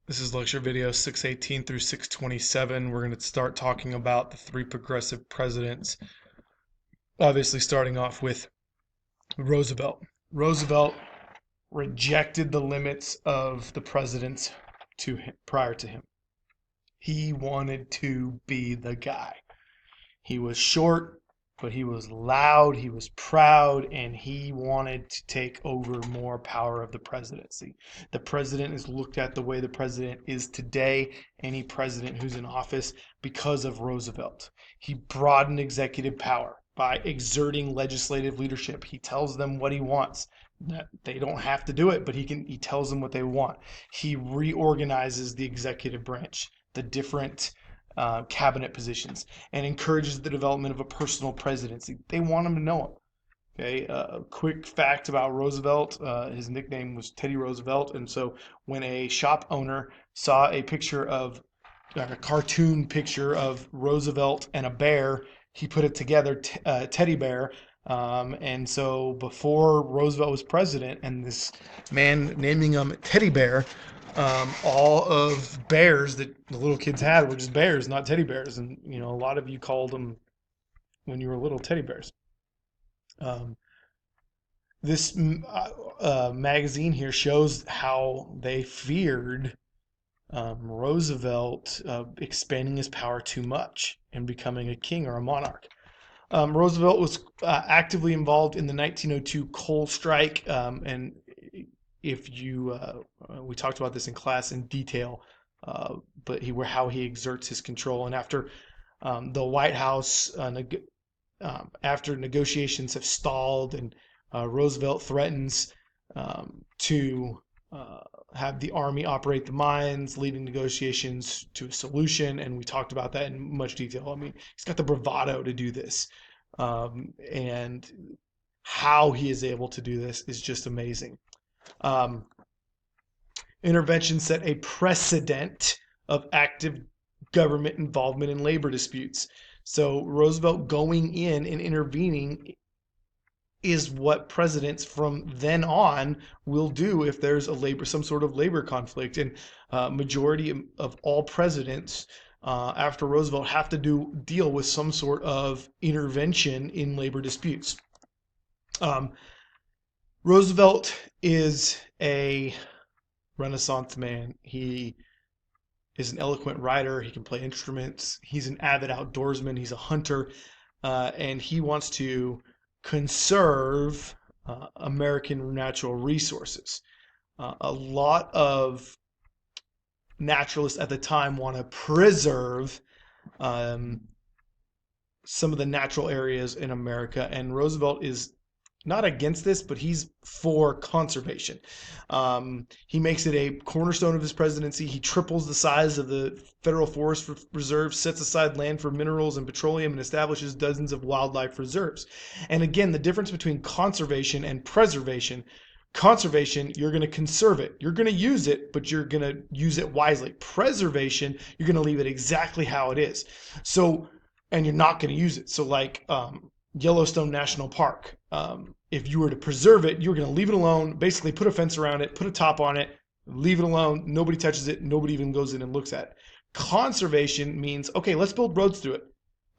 This is lecture video 618 through 627. We're going to start talking about the three progressive presidents. Obviously, starting off with Roosevelt. Roosevelt rejected the limits of the presidents prior to him. He wanted to be the guy. He was short, but he was loud, he was proud, and he wanted to take over more power of the presidency. The president is looked at the way the president is today, any president who's in office, because of Roosevelt. He broadened executive power by exerting legislative leadership. He tells them what he wants. They don't have to do it, but he tells them what they want. He reorganizes the executive branch, the different cabinet positions, and encourages the development of a personal presidency. They want him to know him. Okay, a quick fact about Roosevelt: his nickname was Teddy Roosevelt, and so when a shop owner saw a picture of a cartoon picture of Roosevelt and a bear, he put it together, teddy bear. And so before Roosevelt was president, and this man naming him Teddy Bear, all of bears that the little kids had were just bears, not teddy bears. And a lot of you called them when you were little teddy bears. Um, this magazine here shows how they feared Roosevelt expanding his power too much and becoming a king or a monarch. Roosevelt was actively involved in the 1902 coal strike, and if you we talked about this in class in detail, but how he exerts his control. And after the White House, after negotiations have stalled, and Roosevelt threatens to have the army operate the mines, leading negotiations to a solution. And we talked about that in much detail. I mean, he's got the bravado to do this. And how he is able to do this is just amazing. Intervention set a precedent of active government involvement in labor disputes. So Roosevelt going in and intervening is what presidents from then on will do if there's some sort of labor conflict. And majority of all presidents after Roosevelt have to deal with some sort of intervention in labor disputes. Roosevelt is a Renaissance man. He is an eloquent writer. He can play instruments. He's an avid outdoorsman. He's a hunter, and he wants to conserve American natural resources. A lot of naturalists at the time want to preserve some of the natural areas in America, and Roosevelt is not against this, but he's for conservation. He makes it a cornerstone of his presidency. He triples the size of the federal forest reserve, sets aside land for minerals and petroleum, and establishes dozens of wildlife reserves. And again, the difference between conservation and preservation: conservation, you're going to conserve it. You're going to use it, but you're going to use it wisely. Preservation, you're going to leave it exactly how it is. So, and you're not going to use it. So like Yellowstone National Park, if you were to preserve it, you're going to leave it alone, basically put a fence around it, put a top on it, leave it alone. Nobody touches it. Nobody even goes in and looks at it. Conservation means, okay, let's build roads through it.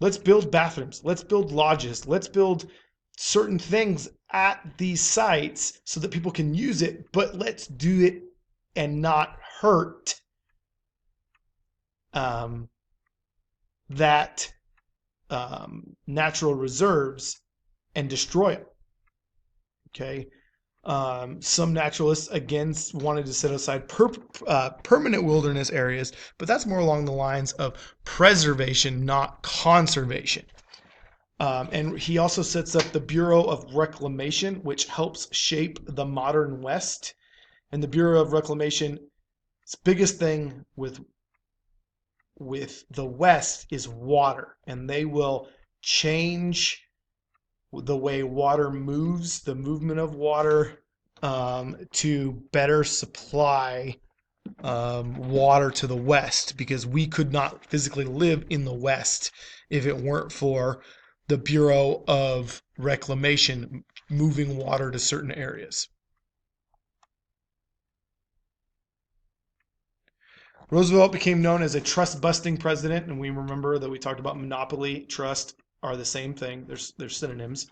Let's build bathrooms. Let's build lodges. Let's build certain things at these sites so that people can use it, but let's do it and not hurt that natural reserves and destroy them. Okay. Some naturalists again wanted to set aside permanent wilderness areas, but that's more along the lines of preservation, not conservation. And he also sets up the Bureau of Reclamation, which helps shape the modern West. And the Bureau of Reclamation's biggest thing with the West is water, and they will change the way water moves, the movement of water, to better supply water to the West, because we could not physically live in the West if it weren't for the Bureau of Reclamation moving water to certain areas. Roosevelt became known as a trust-busting president, and we remember that we talked about monopoly, trust are the same thing. They're synonyms.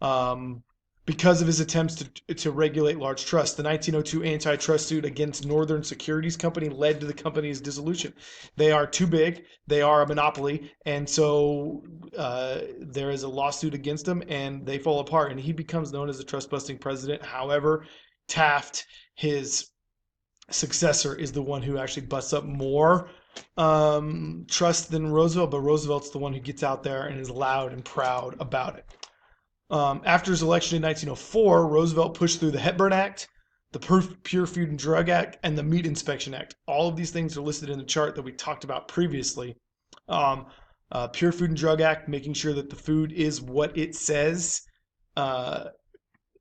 Um, because of his attempts to regulate large trusts. The 1902 antitrust suit against Northern Securities Company led to the company's dissolution. They are too big, they are a monopoly, and so there is a lawsuit against them, and they fall apart, and he becomes known as the trust-busting president. However, Taft, his successor, is the one who actually busts up more trust than Roosevelt, but Roosevelt's the one who gets out there and is loud and proud about it. After his election in 1904, Roosevelt pushed through the Hepburn Act, the Pure Food and Drug Act, and the Meat Inspection Act. All of these things are listed in the chart that we talked about previously. Pure Food and Drug Act, making sure that the food is what it says it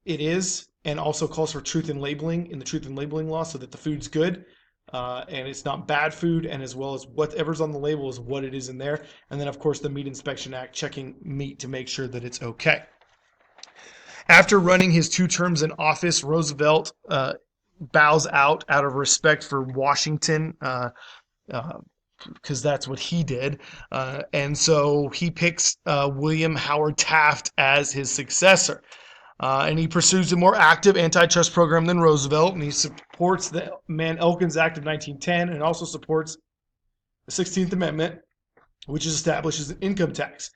is, and also calls for truth in labeling in the truth in labeling law, so that the food's good and it's not bad food, and as well as whatever's on the label is what it is in there. And then, of course, the Meat Inspection Act, checking meat to make sure that it's okay. After running his 2 terms in office, Roosevelt bows out of respect for Washington, because that's what he did. And so he picks William Howard Taft as his successor. And he pursues a more active antitrust program than Roosevelt, and he supports the Mann-Elkins Act of 1910 and also supports the 16th Amendment, which establishes an income tax.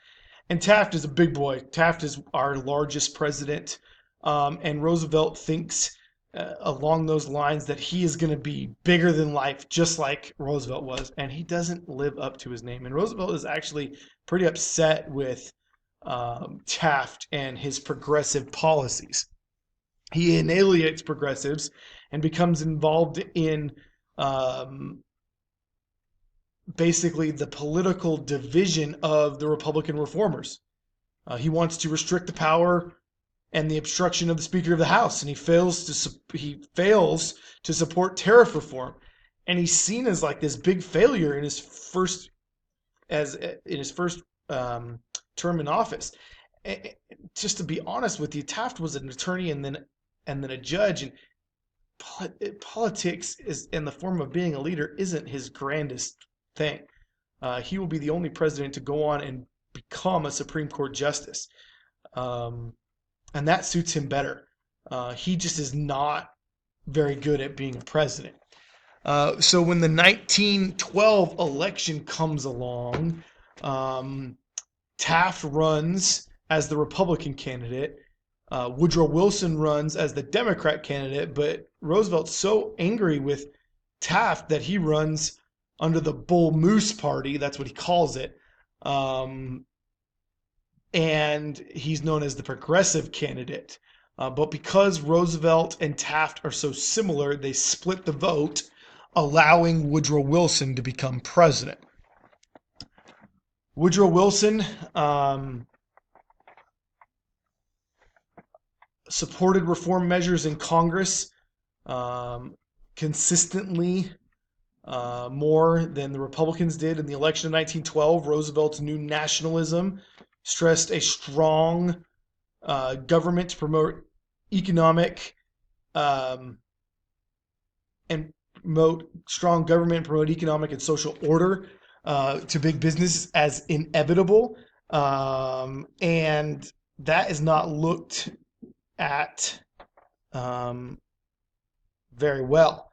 And Taft is a big boy. Taft is our largest president, and Roosevelt thinks along those lines that he is going to be bigger than life, just like Roosevelt was, and he doesn't live up to his name. And Roosevelt is actually pretty upset with Taft and his progressive policies. He annihilates progressives and becomes involved in basically the political division of the Republican reformers. He wants to restrict the power and the obstruction of the Speaker of the House, and he fails to support tariff reform, and he's seen as like this big failure in his first term in office. Just to be honest with you, Taft was an attorney and then a judge, and politics is in the form of being a leader isn't his grandest thing. He will be the only president to go on and become a Supreme Court justice, and that suits him better. He just is not very good at being a president. So when the 1912 election comes along, Taft runs as the Republican candidate. Woodrow Wilson runs as the Democrat candidate, but Roosevelt's so angry with Taft that he runs under the Bull Moose Party. That's what he calls it. And he's known as the progressive candidate. But because Roosevelt and Taft are so similar, they split the vote, allowing Woodrow Wilson to become president. Woodrow Wilson supported reform measures in Congress consistently more than the Republicans did. In the election of 1912, Roosevelt's new nationalism stressed a strong government to promote economic and promote social order to big business as inevitable, and that is not looked at very well.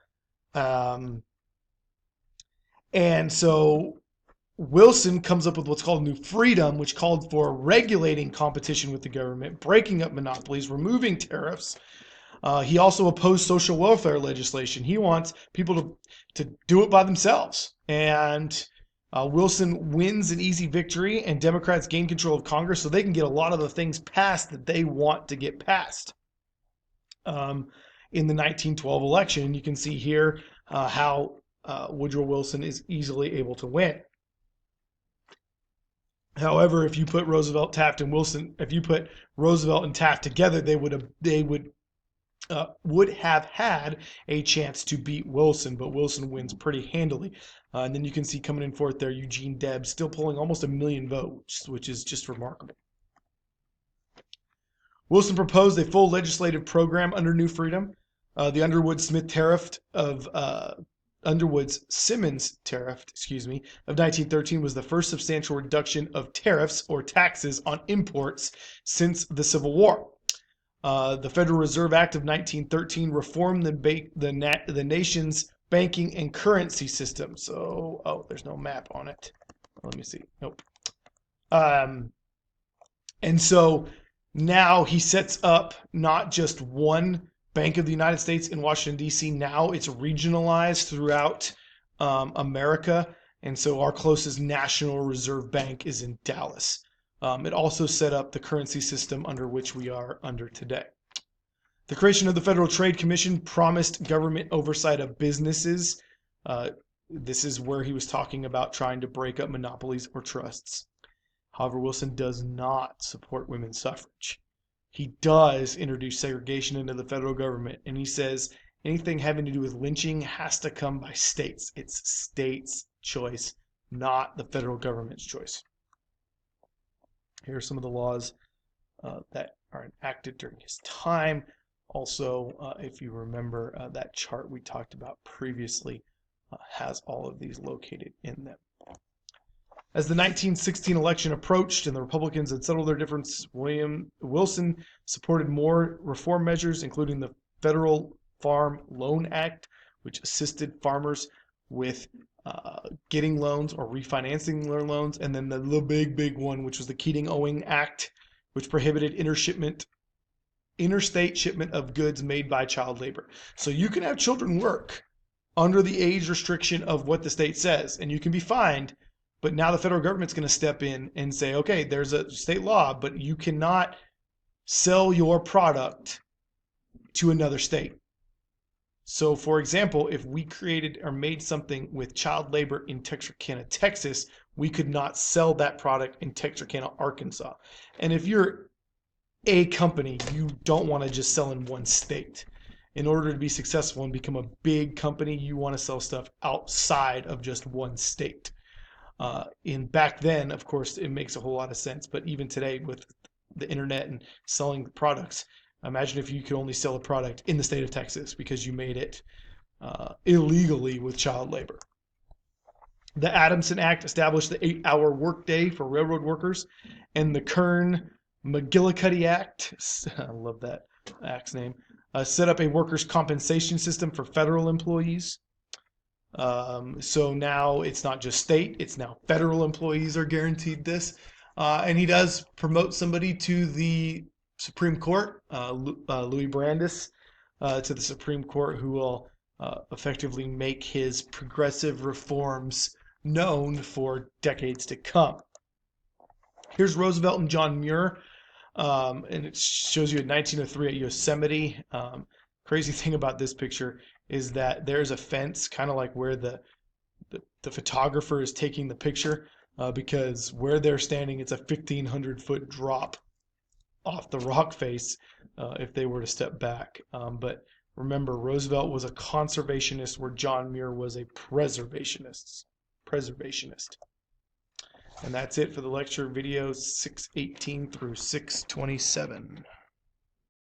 And so Wilson comes up with what's called New Freedom, which called for regulating competition with the government, breaking up monopolies, removing tariffs. He also opposed social welfare legislation. He wants people to do it by themselves. And Wilson wins an easy victory, and Democrats gain control of Congress so they can get a lot of the things passed that they want to get passed. In the 1912 election, you can see here how Woodrow Wilson is easily able to win. However, if you put Roosevelt and Taft together, they would have had a chance to beat Wilson, but Wilson wins pretty handily. And then you can see coming in fourth there, Eugene Debs, still pulling almost 1 million votes, which is just remarkable. Wilson proposed a full legislative program under New Freedom. The Underwood-Smith tariff of Underwood-Simmons tariff, of 1913 was the first substantial reduction of tariffs or taxes on imports since the Civil War. The Federal Reserve Act of 1913 reformed the nation's banking and currency system. So, there's no map on it. Let me see. Nope. And so now he sets up not just one Bank of the United States in Washington, D.C. Now it's regionalized throughout America. And so our closest national reserve bank is in Dallas. It also set up the currency system under which we are under today. The creation of the Federal Trade Commission promised government oversight of businesses. This is where he was talking about trying to break up monopolies or trusts. However, Wilson does not support women's suffrage. He does introduce segregation into the federal government, and he says anything having to do with lynching has to come by states. It's states' choice, not the federal government's choice. Here are some of the laws that are enacted during his time. Also, if you remember that chart we talked about previously, has all of these located in them. As the 1916 election approached and the Republicans had settled their difference, Wilson supported more reform measures, including the Federal Farm Loan Act, which assisted farmers with getting loans or refinancing their loans, and then the big one, which was the Keating-Owing Act, which prohibited interstate shipment of goods made by child labor. So you can have children work under the age restriction of what the state says, and you can be fined. But now the federal government's going to step in and say, okay, there's a state law, but you cannot sell your product to another state. So, for example, if we created or made something with child labor in Texarkana, Texas, we could not sell that product in Texarkana, Arkansas. And if you're a company, you don't want to just sell in one state. In order to be successful and become a big company, you want to sell stuff outside of just one state. In back then, of course, it makes a whole lot of sense. But even today, with the internet and selling products, imagine if you could only sell a product in the state of Texas because you made it illegally with child labor. The Adamson Act established the 8-hour workday for railroad workers, and the Kern-McGillicuddy Act, I love that act's name, set up a workers' compensation system for federal employees. So now it's not just state, it's now federal employees are guaranteed this. And he does promote somebody to the Supreme Court, Louis Brandeis, to the Supreme Court, who will effectively make his progressive reforms known for decades to come. Here's Roosevelt and John Muir, and it shows you in 1903 at Yosemite. Crazy thing about this picture is that there's a fence kind of like where the photographer is taking the picture, because where they're standing, it's a 1,500-foot drop off the rock face if they were to step back. But remember, Roosevelt was a conservationist where John Muir was a preservationist. And that's it for the lecture video 618 through 627.